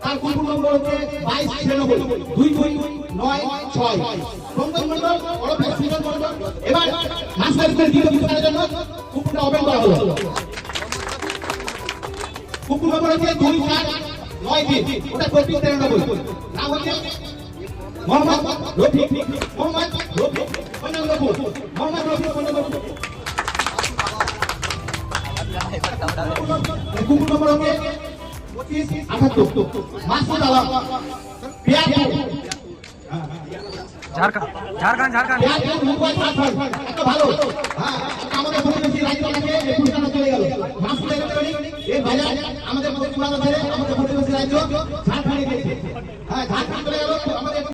তার কুকুর নম্বর হচ্ছে 2296 রঞ্জন মন্ডল ওরফে সুজন মন্ডল। এবার মাস্টারদের দ্বিতীয় পুরস্কারের জন্য কুকুরটা ওপেন করা হলো। কুকুর নম্বর হচ্ছে 2493, ওটা 2493, নাম হচ্ছে মোহাম্মদ রফিক। মোহাম্মদ রফিক মোহাম্মদ রফিক কুকুর নম্বর হচ্ছে 2578, মাসুদ আলম ঝাড়খণ্ড ভালো। আমাদের প্রতিবেশী রাজ্য থেকে এই পুরস্কারটা চলে গেল। মাসুদ এই বাজার আমাদের মধ্যে পুরানো ছেলে, আমাদের প্রতিবেশী রাজ্য ঝাড়খণ্ডে গেছে। হ্যাঁ, ঝাড়খণ্ড চলে গেল।